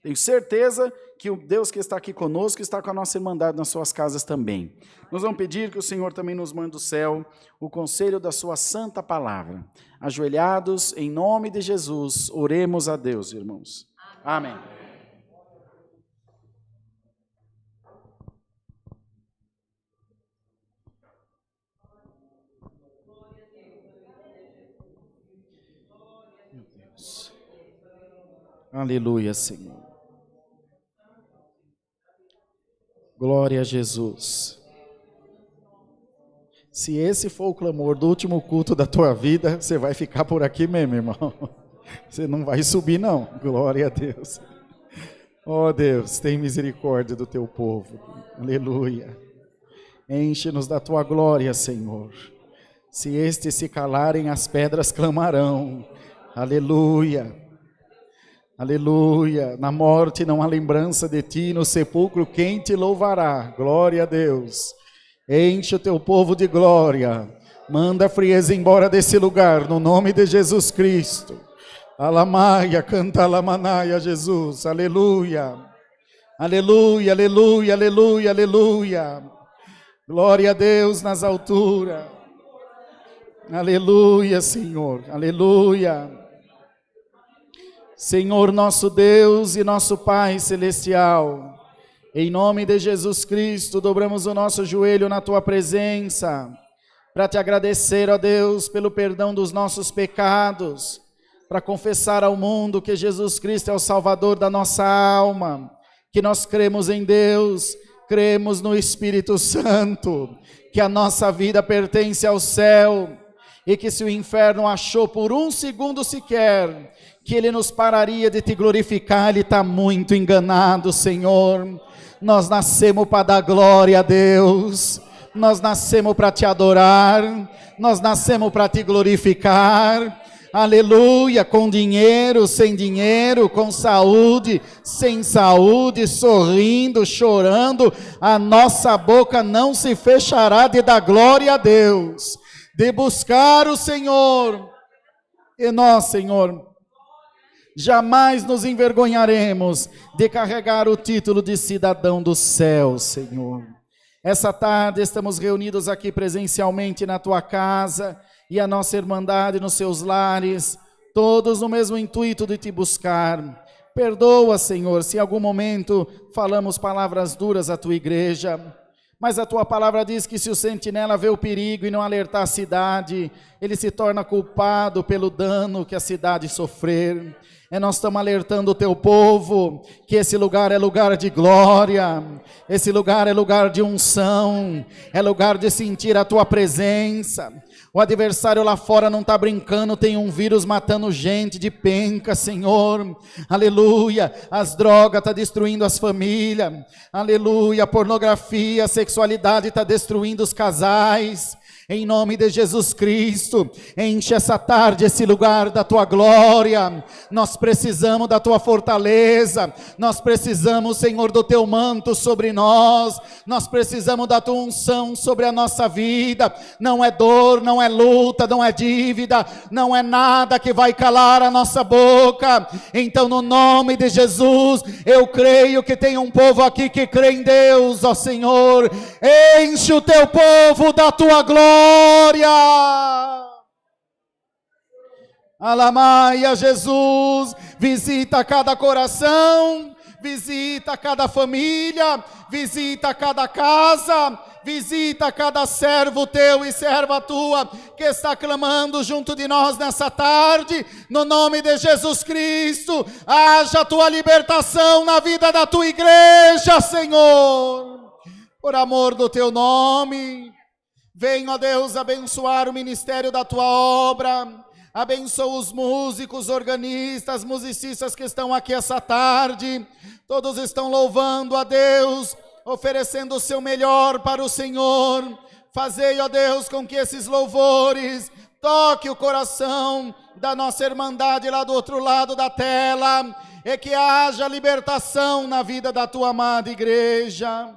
Tenho certeza que o Deus que está aqui conosco está com a nossa irmandade nas suas casas também. Nós vamos pedir que o Senhor também nos mande do céu o conselho da sua santa palavra. Ajoelhados, em nome de Jesus, oremos a Deus, irmãos. Amém. Meu Deus. Aleluia, Senhor. Glória a Jesus. Se esse for o clamor do último culto da tua vida, você vai ficar por aqui mesmo, irmão. Você não vai subir, não. Glória a Deus. Oh, Deus, tem misericórdia do teu povo. Aleluia. Enche-nos da tua glória, Senhor. Se estes se calarem, as pedras clamarão. Aleluia. Aleluia. Na morte não há lembrança de ti, no sepulcro quem te louvará. Glória a Deus. Enche o teu povo de glória. Manda a frieza embora desse lugar, no nome de Jesus Cristo. Alamaia, canta alamanaia, Jesus. Aleluia. Aleluia, aleluia, aleluia, aleluia. Glória a Deus nas alturas. Aleluia, Senhor. Aleluia. Senhor nosso Deus e nosso Pai celestial, em nome de Jesus Cristo, dobramos o nosso joelho na Tua presença, para Te agradecer, ó Deus, pelo perdão dos nossos pecados, para confessar ao mundo que Jesus Cristo é o Salvador da nossa alma, que nós cremos em Deus, cremos no Espírito Santo, que a nossa vida pertence ao céu, e que se o inferno achou por um segundo sequer que ele nos pararia de te glorificar, ele está muito enganado, Senhor. Nós nascemos para dar glória a Deus, nós nascemos para te adorar, nós nascemos para te glorificar, aleluia, com dinheiro, sem dinheiro, com saúde, sem saúde, sorrindo, chorando, a nossa boca não se fechará de dar glória a Deus, de buscar o Senhor, e nós, Senhor, jamais nos envergonharemos de carregar o título de cidadão do céu, Senhor. Essa tarde estamos reunidos aqui presencialmente na Tua casa e a nossa irmandade nos seus lares, todos no mesmo intuito de Te buscar. Perdoa, Senhor, se em algum momento falamos palavras duras à Tua igreja, mas a Tua palavra diz que se o sentinela vê o perigo e não alertar a cidade, ele se torna culpado pelo dano que a cidade sofrer. Nós estamos alertando o Teu povo, que esse lugar é lugar de glória, esse lugar é lugar de unção, é lugar de sentir a Tua presença. O adversário lá fora não está brincando, tem um vírus matando gente de penca, Senhor, aleluia, as drogas estão destruindo as famílias, aleluia, a pornografia, a sexualidade está destruindo os casais. Em nome de Jesus Cristo, enche essa tarde esse lugar da Tua glória, nós precisamos da Tua fortaleza, nós precisamos, Senhor, do Teu manto sobre nós precisamos da Tua unção sobre a nossa vida, não é dor, não é luta, não é dívida, não é nada que vai calar a nossa boca, então no nome de Jesus, eu creio que tem um povo aqui que crê em Deus, ó Senhor, enche o Teu povo da Tua glória, alamaia Jesus, visita cada coração, visita cada família, visita cada casa, visita cada servo Teu e serva Tua, que está clamando junto de nós nessa tarde, no nome de Jesus Cristo, haja Tua libertação na vida da Tua igreja, Senhor, por amor do Teu nome. Vem, ó Deus, abençoar o ministério da Tua obra, abençoa os músicos, organistas, musicistas que estão aqui essa tarde, todos estão louvando a Deus, oferecendo o seu melhor para o Senhor. Fazei, ó Deus, com que esses louvores toque o coração da nossa irmandade lá do outro lado da tela, e que haja libertação na vida da Tua amada igreja.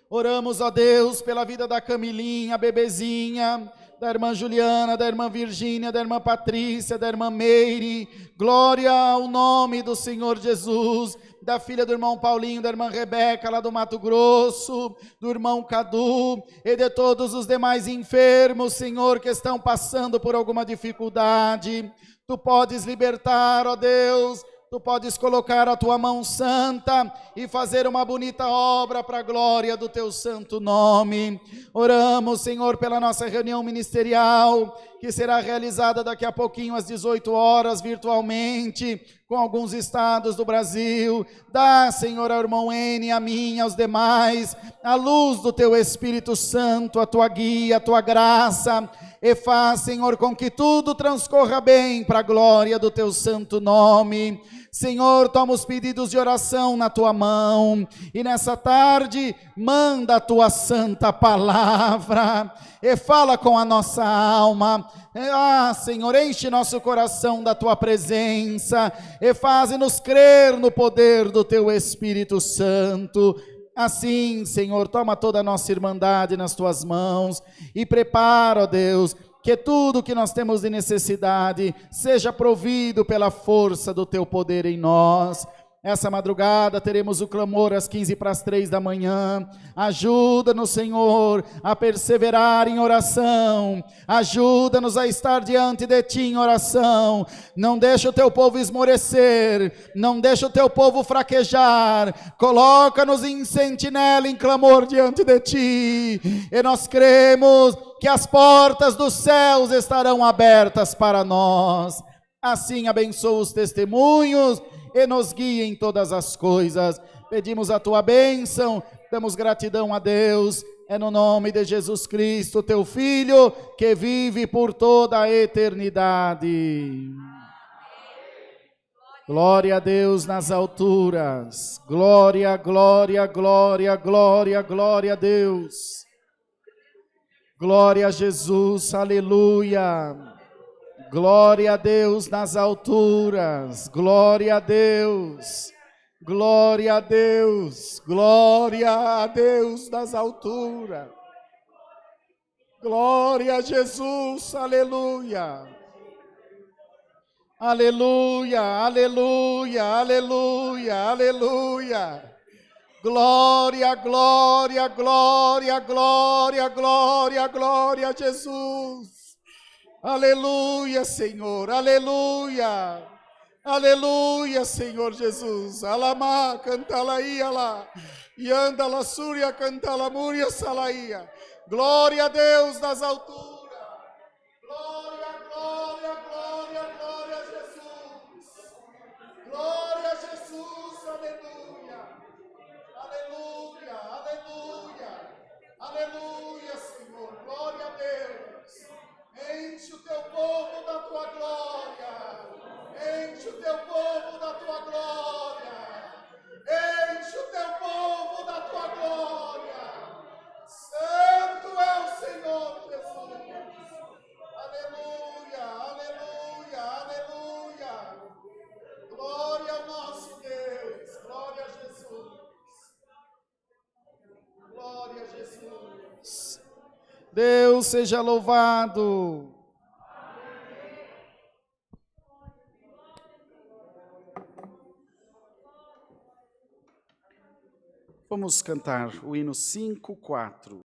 Oramos, ó Deus, pela vida da Camilinha, bebezinha, da irmã Juliana, da irmã Virgínia, da irmã Patrícia, da irmã Meire. Glória ao nome do Senhor Jesus, da filha do irmão Paulinho, da irmã Rebeca, lá do Mato Grosso, do irmão Cadu, e de todos os demais enfermos, Senhor, que estão passando por alguma dificuldade. Tu podes libertar, ó Deus. Tu podes colocar a tua mão santa e fazer uma bonita obra para a glória do teu santo nome. Oramos, Senhor, pela nossa reunião ministerial, que será realizada daqui a pouquinho às 18 horas, virtualmente, com alguns estados do Brasil. Dá, Senhor, ao irmão N, a mim, aos demais, a luz do teu Espírito Santo, a tua guia, a tua graça, e faz, Senhor, com que tudo transcorra bem para a glória do teu santo nome. Senhor, toma os pedidos de oração na tua mão, e nessa tarde, manda a tua santa palavra, e fala com a nossa alma. Senhor, enche nosso coração da tua presença, e faze-nos crer no poder do teu Espírito Santo. Assim, Senhor, toma toda a nossa irmandade nas tuas mãos, e prepara, ó Deus, que tudo que nós temos de necessidade seja provido pela força do teu poder em nós. Essa madrugada teremos o clamor às 2:45 da manhã. Ajuda-nos, Senhor, a perseverar em oração. Ajuda-nos a estar diante de Ti em oração. Não deixa o Teu povo esmorecer. Não deixa o Teu povo fraquejar. Coloca-nos em sentinela, em clamor diante de Ti. E nós cremos que as portas dos céus estarão abertas para nós. Assim abençoa os testemunhos e nos guia em todas as coisas. Pedimos a tua bênção, damos gratidão a Deus, é no nome de Jesus Cristo, teu Filho, que vive por toda a eternidade. Glória a Deus nas alturas, glória, glória, glória, glória, glória a Deus. Glória a Jesus, aleluia. Glória a Deus nas alturas, glória a Deus, glória a Deus, glória a Deus nas alturas, glória a Jesus, aleluia, aleluia, aleluia, aleluia, aleluia, glória, glória, glória, glória, glória, glória a Jesus. Aleluia, Senhor, aleluia, aleluia, Senhor Jesus. Alamá, cantalaia lá, e anda la súria, cantala múria, salaia. Glória a Deus nas alturas. Glória, glória, glória, glória a Jesus. Glória a Jesus, aleluia. Aleluia, aleluia, aleluia, Senhor. Glória a Deus. Enche o teu povo da tua glória, enche o teu povo da tua glória, enche o teu povo da tua glória. Santo é o Senhor Jesus. Aleluia, aleluia, aleluia. Glória ao nosso Deus, glória a Jesus. Glória a Jesus. Deus seja louvado. Vamos cantar o hino 5:4.